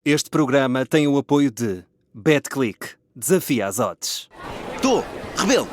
Este programa tem o apoio de BetClick. Desafia as odds. Tô, Rebelo,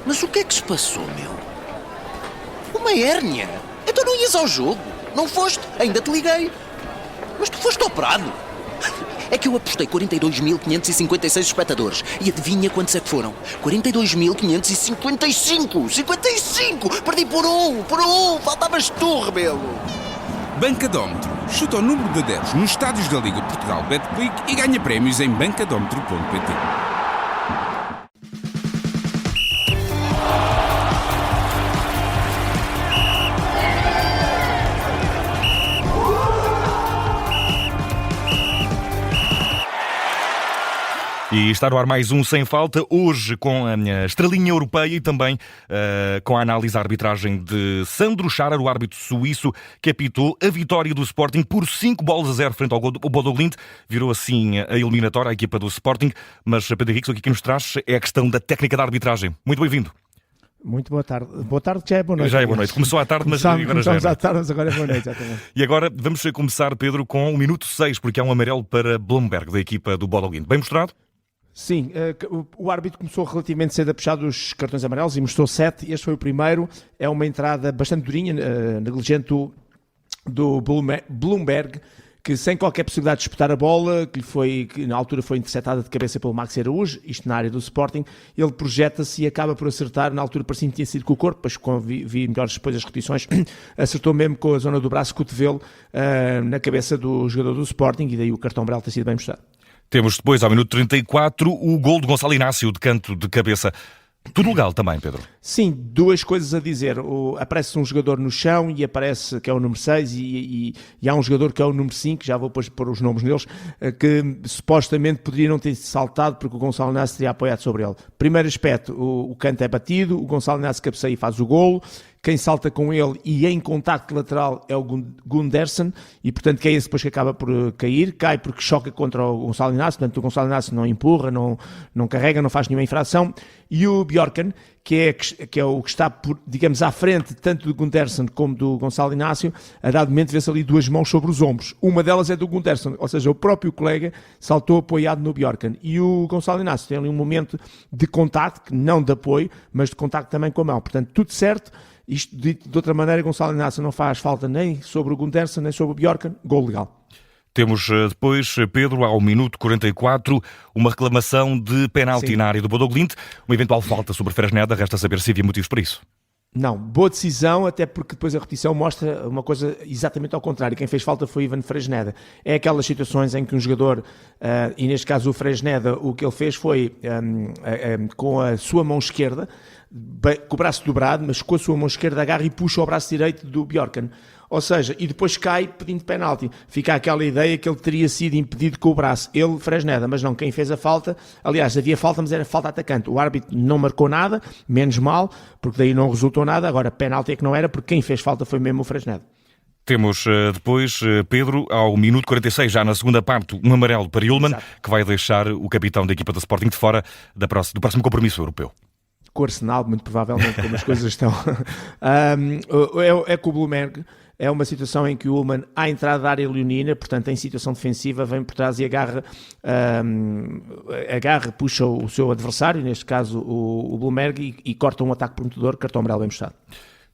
mas o que é que se passou, meu? Uma hérnia? Então não ias ao jogo? Não foste? Ainda te liguei. Mas tu foste operado. É que eu apostei 42.556 espectadores. E adivinha quantos é que foram? 42.555! 55! Perdi por um! Faltavas tu, Rebelo! Bancadómetro. Chuta o número de adeptos nos estádios da Liga Portugal BetClick e ganha prémios em bancadómetro.pt. E está no ar mais um Sem Falta, hoje com a minha estrelinha europeia e também com a análise da arbitragem de Sandro Scharer, o árbitro suíço que apitou a vitória do Sporting por 5-0 frente ao Bodo Glimt. Virou assim a eliminatória, a equipa do Sporting. Mas, Pedro Henriques, o que aqui nos traz é a questão da técnica da arbitragem. Muito bem-vindo. Muito boa tarde. Boa tarde já é boa noite. Já é boa noite. Começou à tarde, mas agora já é. Começamos à tarde, mas agora é boa noite, exatamente. E agora vamos começar, Pedro, com o minuto 6, porque há um amarelo para Blomberg, da equipa do Bodo Glimt. Bem mostrado? Sim, o árbitro começou relativamente cedo a puxar os cartões amarelos e mostrou 7. Este foi o primeiro. É uma entrada bastante durinha, negligente do Blomberg, que sem qualquer possibilidade de disputar a bola, que na altura foi interceptada de cabeça pelo Maxi Araújo, isto na área do Sporting, ele projeta-se e acaba por acertar, na altura parecia que tinha sido com o corpo, mas vi melhores depois as repetições, acertou mesmo com a zona do braço, cotovelo, na cabeça do jogador do Sporting, e daí o cartão amarelo ter sido bem mostrado. Temos depois, ao minuto 34, o gol de Gonçalo Inácio, de canto de cabeça. Tudo legal também, Pedro? Sim, duas coisas a dizer. Aparece um jogador no chão e aparece que é o número 6 e há um jogador que é o número 5, já vou depois pôr os nomes deles, que supostamente poderia não ter saltado porque o Gonçalo Inácio teria apoiado sobre ele. Primeiro aspecto, o canto é batido, o Gonçalo Inácio cabeceia e faz o golo. Quem salta com ele e em contacto lateral é o Gundersen e, portanto, que é esse depois que acaba por cair. Cai porque choca contra o Gonçalo Inácio, portanto, o Gonçalo Inácio não empurra, não carrega, não faz nenhuma infração. E o Bjorkan, que é o que está, digamos, à frente tanto do Gundersen como do Gonçalo Inácio, a dado momento vê-se ali duas mãos sobre os ombros. Uma delas é do Gundersen, ou seja, o próprio colega saltou apoiado no Bjorkan. E o Gonçalo Inácio tem ali um momento de contacto, não de apoio, mas de contacto também com a mão. Portanto, tudo certo. Isto, dito de outra maneira, Gonçalo Inácio não faz falta nem sobre o Gundersen, nem sobre o Bjorkan. Gol legal. Temos depois, Pedro, ao minuto 44, uma reclamação de penalti na área do Bodo Glimt. Uma eventual falta sobre Fresneda, resta saber se havia motivos para isso. Não, boa decisão, até porque depois a repetição mostra uma coisa exatamente ao contrário. Quem fez falta foi Ivan Fresneda. É aquelas situações em que um jogador, e neste caso o Fresneda, o que ele fez foi, com a sua mão esquerda, com o braço dobrado, mas com a sua mão esquerda agarra e puxa o braço direito do Bjorkan. Ou seja, e depois cai pedindo penalti. Fica aquela ideia que ele teria sido impedido com o braço. Ele, Fresneda, mas não quem fez a falta. Aliás, havia falta, mas era falta atacante. O árbitro não marcou nada, menos mal, porque daí não resultou nada. Agora, penalti é que não era, porque quem fez falta foi mesmo o Fresneda. Temos depois, Pedro, ao minuto 46, já na segunda parte, um amarelo para Ullmann, que vai deixar o capitão da equipa do Sporting de fora do próximo compromisso europeu. Com o Arsenal, muito provavelmente, como as coisas estão. É com o Blomberg. É uma situação em que o Ullmann, à entrada da área leonina, portanto, em situação defensiva, vem por trás e agarra, puxa o seu adversário, neste caso o Blomberg, e corta um ataque prometedor, cartão amarelo bem mostrado.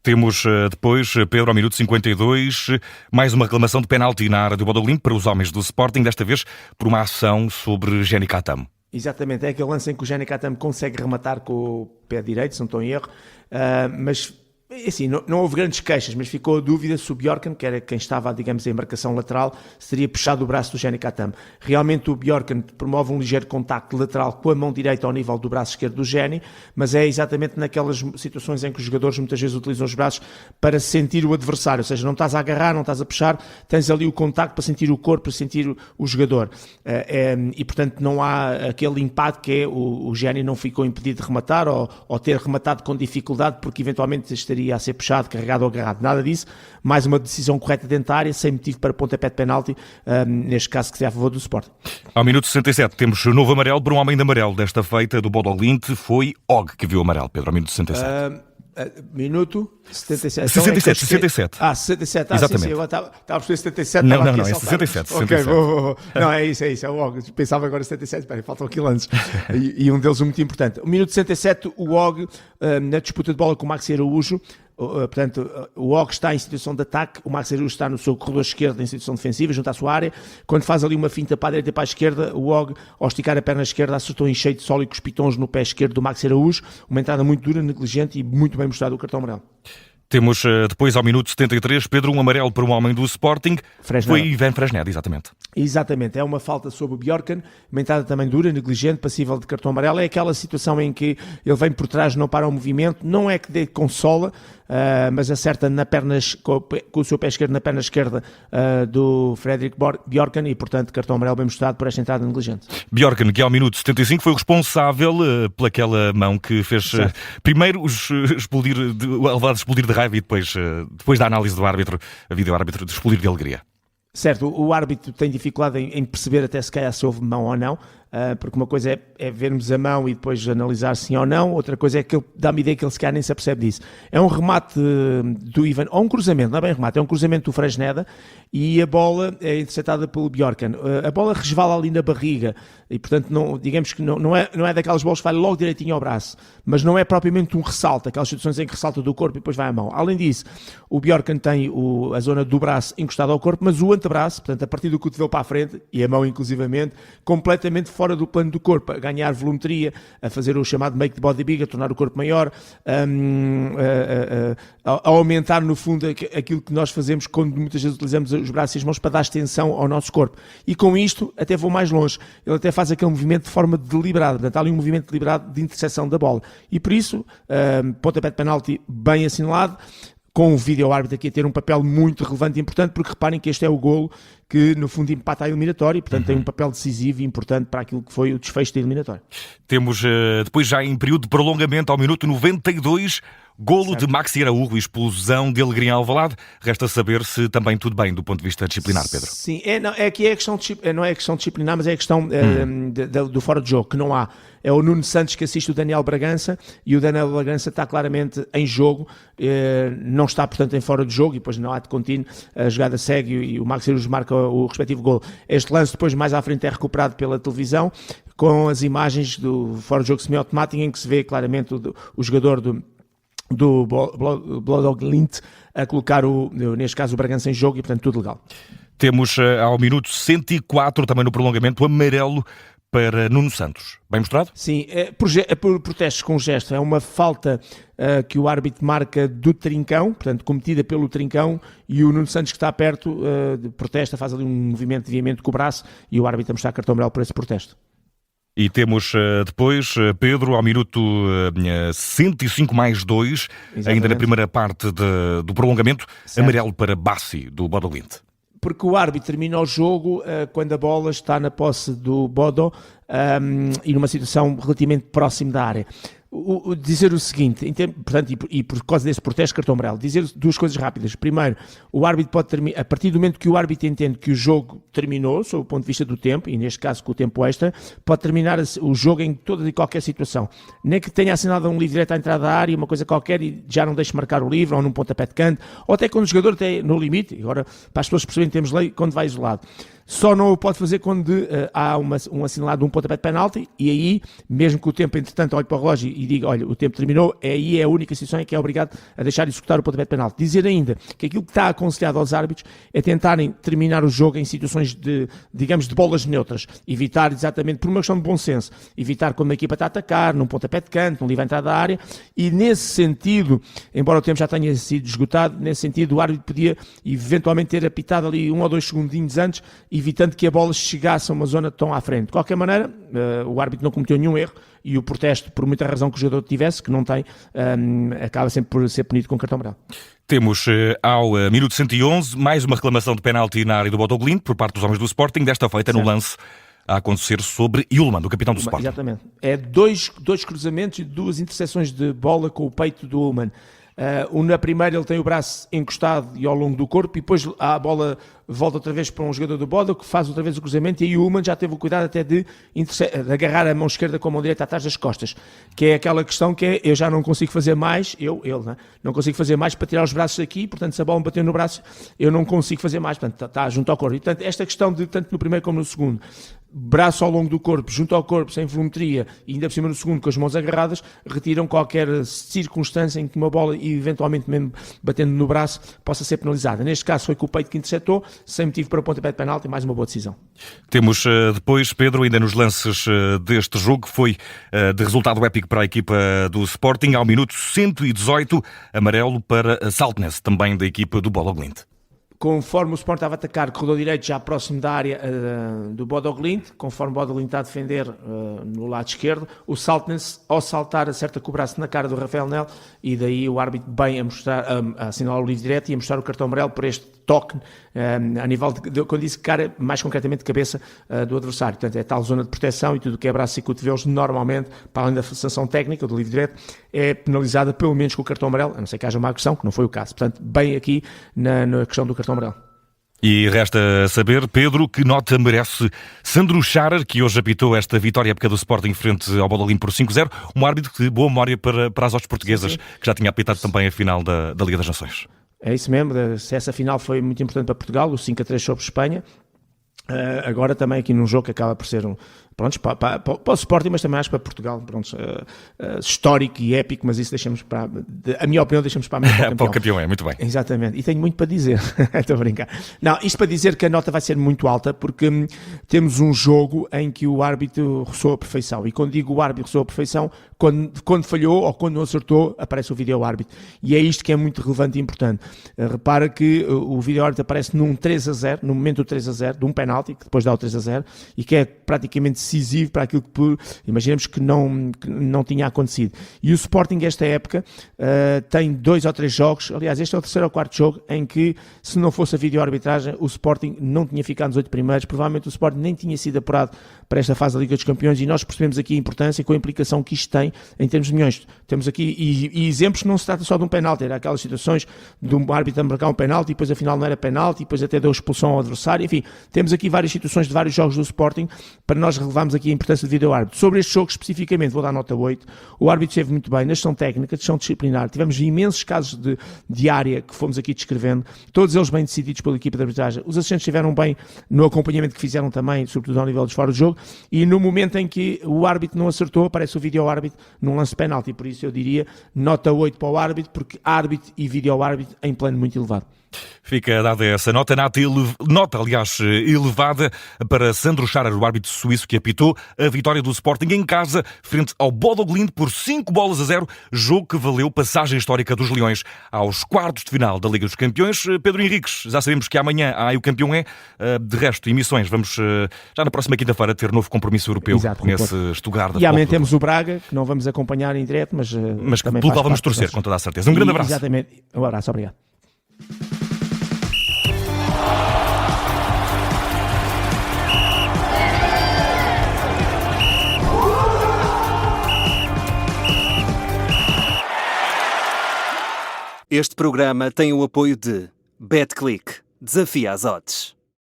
Temos depois, Pedro, ao minuto 52, mais uma reclamação de penalti na área do Bodo Glimt para os homens do Sporting, desta vez por uma ação sobre Jenny Katam. Exatamente, é aquele lance em que o Jenny Katam consegue rematar com o pé direito, se não estou em erro, mas assim, não houve grandes queixas, mas ficou a dúvida se o Bjorkan, que era quem estava, digamos, em marcação lateral, se teria puxado o braço do Jenny Katam. Realmente o Bjorkan promove um ligeiro contacto lateral com a mão direita ao nível do braço esquerdo do Jenny, mas é exatamente naquelas situações em que os jogadores muitas vezes utilizam os braços para sentir o adversário, ou seja, não estás a agarrar, não estás a puxar, tens ali o contacto para sentir o corpo, para sentir o jogador. E portanto não há aquele impacto que é o Jenny não ficou impedido de rematar ou ter rematado com dificuldade porque eventualmente estaria a ser puxado, carregado ou agarrado. Nada disso. Mais uma decisão correta dentro da área, sem motivo para pontapé de penalti, neste caso que se é a favor do Sporting. Ao minuto 67 temos novo amarelo para um homem de amarelo. Desta feita do Bodo Glimt foi Og que viu o amarelo, Pedro, ao minuto 67. Minuto 77. 67, 67. 67. Exatamente. Sim, agora estava a perceber 77. Não, estava não, aqui a não, é saltar. 67, Ok, 67. vou. Não, é isso. É o Og. Pensava agora 77. Espera, faltam aqui lances. E um deles muito importante. O minuto 67, o Og, na disputa de bola com o Maxi Araújo. Portanto, o Og está em situação de ataque, o Maxi Araújo está no seu corredor esquerdo em situação defensiva, junto à sua área. Quando faz ali uma finta para a direita e para a esquerda, o Og, ao esticar a perna esquerda, acertou em cheio de solo e com os pitons no pé esquerdo do Maxi Araújo. Uma entrada muito dura, negligente e muito bem mostrado o cartão amarelo. Temos depois, ao minuto 73, Pedro, um amarelo para um homem do Sporting. Fresneda. Foi Ivan Fresneda, exatamente. Exatamente, é uma falta sobre o Bjorkan, uma entrada também dura, negligente, passível de cartão amarelo. É aquela situação em que ele vem por trás, não para o movimento, não é que dê consola, mas acerta na pernas, com o seu pé esquerdo na perna esquerda do Fredrik Bjorkan e, portanto, cartão amarelo bem mostrado por esta entrada negligente. Bjorkan, que ao minuto 75 foi o responsável pelaquela mão que fez primeiro levado a explodir de raiva e depois da análise do árbitro, a vídeo-árbitro, de explodir de alegria. Certo, o árbitro tem dificuldade em perceber até se calhar se houve mão ou não, porque uma coisa é vermos a mão e depois analisar sim ou não, outra coisa é que ele dá-me ideia que ele se calhar nem se apercebe disso. É um remate do Ivan, ou um cruzamento, não é bem remate, é um cruzamento do Fresneda e a bola é interceptada pelo Bjorkan. A bola resvala ali na barriga e, portanto, digamos que não é daquelas bolas que vai logo direitinho ao braço, mas não é propriamente um ressalto, aquelas situações em que ressalta do corpo e depois vai à mão. Além disso, o Bjorkan tem a zona do braço encostada ao corpo, mas o antebraço, portanto, a partir do cotovelo para a frente, e a mão inclusivamente, completamente fora do plano do corpo, a ganhar volumetria, a fazer o chamado make the body big, a tornar o corpo maior, a aumentar no fundo aquilo que nós fazemos quando muitas vezes utilizamos os braços e as mãos para dar extensão ao nosso corpo. E com isto até vou mais longe, ele até faz aquele movimento de forma deliberada, portanto há ali um movimento deliberado de interseção da bola. E por isso, pontapé de penalti bem assinalado, com o vídeo-árbitro aqui a ter um papel muito relevante e importante, porque reparem que este é o golo que, no fundo, empata a eliminatória e, portanto, tem um papel decisivo e importante para aquilo que foi o desfecho da eliminatória. Temos, depois já em período de prolongamento, ao minuto 92, golo de Maxi Araújo, explosão de alegria em Alvalade. Resta saber se também tudo bem do ponto de vista disciplinar, Pedro. Sim, aqui é a questão não é a questão disciplinar, mas é a questão do fora de jogo, que não há. É o Nuno Santos que assiste o Daniel Bragança e o Daniel Bragança está claramente em jogo, não está, portanto, em fora de jogo e depois não há de contínuo, a jogada segue e o Maxi Araújo marca o respectivo golo. Este lance depois mais à frente é recuperado pela televisão com as imagens do fora de jogo semiautomático em que se vê claramente o jogador do Bodø/Glimt a colocar, neste caso, o Bragança em jogo e, portanto, tudo legal. Temos ao minuto 104, também no prolongamento, amarelo para Nuno Santos. Bem mostrado? Sim, por protestos com gesto. É uma falta que o árbitro marca do Trincão, portanto, cometida pelo Trincão, e o Nuno Santos, que está perto, protesta, faz ali um movimento de desviamento com o braço e o árbitro mostrar cartão amarelo por esse protesto. E temos depois, Pedro, ao minuto 105 mais 2, Exatamente. ainda na primeira parte do prolongamento, Certo. amarelo para Bassi, do Bodø Glimt. Porque o árbitro termina o jogo quando a bola está na posse do Bodo e numa situação relativamente próxima da área. Dizer o seguinte, portanto, e por causa desse protesto, cartão amarelo, dizer duas coisas rápidas. Primeiro, o árbitro pode terminar, a partir do momento que o árbitro entende que o jogo terminou, sob o ponto de vista do tempo, e neste caso com o tempo extra, pode terminar o jogo em toda e qualquer situação. Nem que tenha assinado um livre direto à entrada da área, uma coisa qualquer, e já não deixe marcar o livre, ou num pontapé de canto, ou até quando o jogador está no limite, agora para as pessoas perceberem que temos lei, quando vai isolado. Só não o pode fazer quando há um assinalado de um pontapé de penalti e aí, mesmo que o tempo, entretanto, olhe para o relógio e diga, olha, o tempo terminou, aí é a única situação em que é obrigado a deixar de executar o pontapé de penalti. Dizer ainda que aquilo que está aconselhado aos árbitros é tentarem terminar o jogo em situações de, digamos, de bolas neutras. Evitar exatamente, por uma questão de bom senso, evitar quando a equipa está a atacar, num pontapé de canto, num livre à entrada da área, e nesse sentido, embora o tempo já tenha sido esgotado, nesse sentido o árbitro podia eventualmente ter apitado ali 1 ou 2 segundinhos antes, evitando que a bola chegasse a uma zona tão à frente. De qualquer maneira, o árbitro não cometeu nenhum erro e o protesto, por muita razão que o jogador tivesse, que não tem, acaba sempre por ser punido com cartão amarelo. Temos ao minuto 111 mais uma reclamação de penalti na área do Bodø Glimt por parte dos homens do Sporting, desta feita no lance a acontecer sobre Yulman, o capitão do Sporting. Exatamente. É dois cruzamentos e 2 interseções de bola com o peito do Ullmann. Na primeira ele tem o braço encostado e ao longo do corpo, e depois a bola volta outra vez para um jogador do Bodo, que faz outra vez o cruzamento, e aí o Ullmann já teve o cuidado até de agarrar a mão esquerda com a mão direita atrás das costas, que é aquela questão que é, eu já não consigo fazer mais, não consigo fazer mais para tirar os braços daqui, portanto se a bola me bater no braço, eu não consigo fazer mais, portanto está junto ao corpo. E portanto esta questão de, tanto no primeiro como no segundo, braço ao longo do corpo, junto ao corpo, sem volumetria, e ainda por cima no segundo com as mãos agarradas, retiram qualquer circunstância em que uma bola, e eventualmente mesmo batendo no braço, possa ser penalizada. Neste caso foi com o peito que interceptou, sem motivo para o pontapé de penalti, e mais uma boa decisão. Temos depois, Pedro, ainda nos lances deste jogo, que foi de resultado épico para a equipa do Sporting, ao minuto 118, amarelo para Saltnes, também da equipa do Bodo Glimt. Conforme o Sport estava a atacar, corredor direito já próximo da área do Bodo Glimt, conforme o Bodo Glimt está a defender no lado esquerdo, o Saltnes, ao saltar, acerta com o braço na cara do Rafael Nel, e daí o árbitro bem a assinalar o livre direto e a mostrar o cartão amarelo por este toque a nível quando disse cara, mais concretamente de cabeça do adversário. Portanto, é tal zona de proteção, e tudo o que é braço e cotovelos, normalmente, para além da sanção técnica do livre direto, é penalizada pelo menos com o cartão amarelo, a não ser que haja uma agressão, que não foi o caso. Portanto, bem aqui na questão do cartão amarelo. E resta saber, Pedro, que nota merece Sandro Scharer, que hoje apitou esta vitória épica do Sporting frente ao Bodo Glimt por 5-0, um árbitro de boa memória para as hostes portuguesas, sim, que já tinha apitado também a final da Liga das Nações. É isso mesmo, essa final foi muito importante para Portugal, o 5-3 sobre Espanha. Agora também aqui num jogo que acaba por ser para o Sporting, mas também acho para Portugal, histórico e épico, mas isso deixamos para, a minha opinião, deixamos para a para o campeão, muito bem. Exatamente, e tenho muito para dizer, estou a brincar. Não, isto para dizer que a nota vai ser muito alta, porque temos um jogo em que o árbitro roçou a perfeição, e quando digo o árbitro roçou a perfeição, quando falhou ou quando não acertou, aparece o vídeo-árbitro, e é isto que é muito relevante e importante. Repara que o vídeo-árbitro aparece num 3-0, no momento do 3-0, de um penalti, que depois dá o 3-0, e que é praticamente decisivo para aquilo que imaginemos que não tinha acontecido. E o Sporting, esta época, tem 2 ou 3 jogos, aliás, este é o 3º ou 4º jogo, em que, se não fosse a vídeo-arbitragem, o Sporting não tinha ficado nos 8 primeiros, provavelmente o Sporting nem tinha sido apurado para esta fase da Liga dos Campeões, e nós percebemos aqui a importância com a implicação que isto tem em termos de milhões. Temos aqui e exemplos que não se trata só de um penalti, era aquelas situações de um árbitro a marcar um penalti, e depois afinal não era penalti, e depois até deu expulsão ao adversário, enfim, temos aqui várias situações de vários jogos do Sporting, para nós relevarmos aqui a importância do vídeo-árbitro. Sobre este jogo especificamente, vou dar nota 8, o árbitro esteve muito bem na gestão técnica, gestão disciplinar, tivemos imensos casos de área que fomos aqui descrevendo, todos eles bem decididos pela equipa de arbitragem, os assistentes estiveram bem no acompanhamento que fizeram também, sobretudo ao nível dos fora do jogo, e no momento em que o árbitro não acertou, aparece o vídeo-árbitro num lance de penalti, por isso eu diria nota 8 para o árbitro, porque árbitro e vídeo-árbitro em plano muito elevado. Fica dada essa nota, aliás, elevada para Sandro Scharer, o árbitro suíço que apitou a vitória do Sporting em casa, frente ao Bodo Glimt por 5-0, jogo que valeu passagem histórica dos Leões aos quartos de final da Liga dos Campeões. Pedro Henriques, já sabemos que amanhã o campeão é, de resto, emissões, vamos já na próxima quinta-feira ter novo compromisso europeu. Exato, nesse Stuttgart. E amanhã temos o Braga, que não vamos acompanhar em direto, mas pelo qual vamos torcer, com toda a certeza. Um grande abraço. Exatamente, um abraço, obrigado. Este programa tem o apoio de BetClick. Desafia as odds.